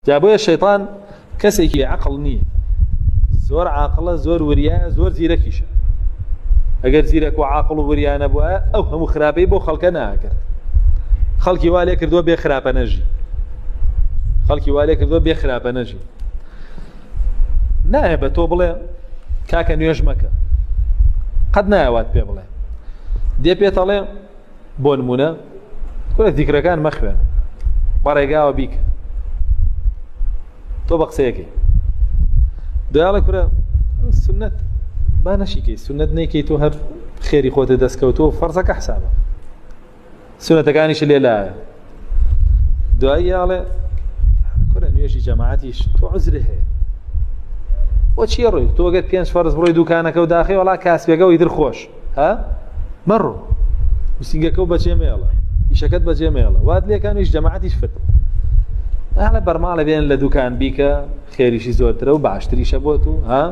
جا بۆیە شەیطان کەسێکی عەقڵ نییە، زۆر عاقڵە، زۆر وریایە، زۆر زیرەکیشە. ئەگەر زیرەک و عاقڵ و وریانە بووە ئەو هەموو خراپەی بۆ خەڵکە ناکرد. خەڵکی وا لێ کردووە بێ خراپە نەژی، خەڵکی وا لێ کردووە بێ خراپە نەژی. نایە بە تۆ بڵێ کاکە نوێژ مەکە، قەت نایەوات پێ بڵێ. دێ پێتەڵێ بۆ نمونە کورە دیکرەکان مەخوێن، بەڕێگاوە بیکە، تۆ بە قسەیەکەی دوایڵێ کورە سنەت با نەشیکەی، سنەت نەیکەی، تۆ هەر خێری خۆتە دەستکەوتۆ فەرزەکە حسابە، سنەتەکانیش لێ لایە. دوایی یاڵێ کورە نوێژی جەماعەتیش تۆ عوزرە هەیە، بۆ چییە ڕۆی تۆ ئەگەر 5 فەرز بڕۆی دوکانەکە و داخی وەڵا کاسبێگە و ئیتر خۆش ها مەڕۆ وسینگەکە و بەجێ مێڵە، ئیشەکەت بەجێ مێڵە، وات لێکانیش جەماعەتیش فرد هەڵە بەرماڵە بێن لە دوکان بیکە، خێریشی زۆرترە و باشتریشە بۆ تو ها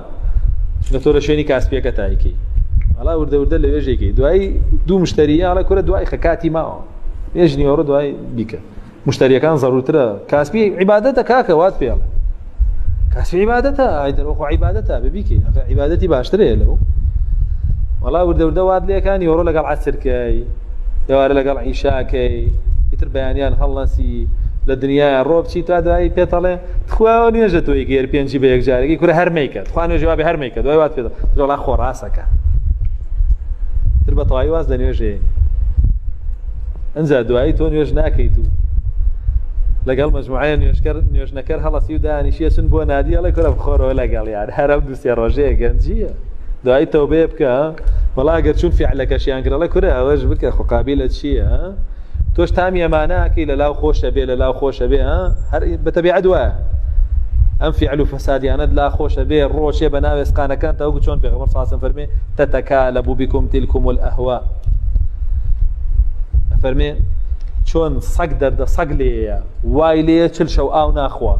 چونکە تۆ لە شوێنی کاسبیەکە تایکەی، وەڵا وردە وردە لە وێژێکەی، دوایی دوو مشتریە ئەڵێ کورە دوای خەکاتی ماوە وێژ نیوەڕۆ دوای بیکە. مشتریەکان زەڕورترە، کاسبی عیبادەتە کاکە وات پێڵێ، کاسبی عیبادەتە، ئایدەڕۆخۆ عیبادەتە ببیکەی، عیبادەتی باشترەیە لەو. وەڵا وردە وردە وات لێکان نیوەڕۆ لەگەڵ عەسرکەی، دەوارە لەگەڵ عیشاکەی، ئیتر بەیانیان هەڵنەسی لە دنیای ڕۆ بچی تا دوایی پێتەڵێ خوا نوێژە تۆی گەر پێنجی بە یەکجارێکی کورە هەرمەیکە، خوا نوێژی وا بێ هەرمەیکە، دوای وات پێدە وەڵا خۆڕاسەکە تر بە تەواوی واز لە نوێژەیە ئەنجا دوایی تۆ نوێژ ناکەیت و لەگەڵ مەجموعەیە نوێژنەکەر هەڵەسی و دانیشیە چون بۆ نادی ئەڵێ کورە بخۆرەوە لەگەڵ یار هەرە دوو سێ ڕۆژەیە گەنجیە، دوایی تەوبێ بکە وەڵا گەر چون فیعلەکەشیان کردەڵێ کورە ئەوەش بکە خۆ قابیلە چییە تۆش تامی ئەمانەکەی لە لاو خۆشە بێ لە لاو خۆشە بێ هەر بەتەبیعەت وایە ئەم فیعل و فەسادیانەت لا خۆشە بێ ڕۆژێ بە ناو ئێسقانەکان تەوەکو چۆن پێغەمبەر صلی الله علیه و سلم فەرمێ تەتەکالەبو بیکم تیلکم الئەهوا، فەرمێ چۆن سەگ دەردە سەگ لێیە وای لێیە چل شەو ئاو ناخوا،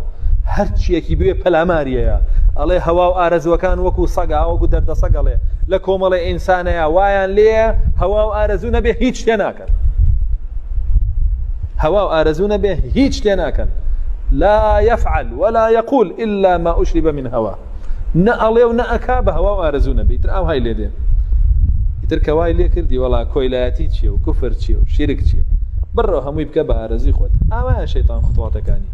هەر چیەکی بوێ پەلاماریەیە، ئەڵێ هەوا و ئارەزوەکان وەکو سەگا وەکو دەردە سەگەڵێ لە کۆمەڵی ئینسانەیە وایان لێیە هەوا و ئارەزوو نەبێ هیچ شتێ ناکەن، هەوا و ئارەزوو نەبێ هیچ شتێ ناکەن، لا يفعل ولا يقول إلا ما أشرب من هوا، نأڵێ و نەئەکا بە هەوا و ئارەزوو نەبێ، ئیتر ئاو های لێ دێن، ئیتر کەوای لێ کردی وەڵا کۆیلایەتی چییە و کوفر چییە و شیرک چییە، بڕۆ هەمووی بکە بە ئارەزووی خۆت. ئاوایە شەیطان خوتوڵاتەکانی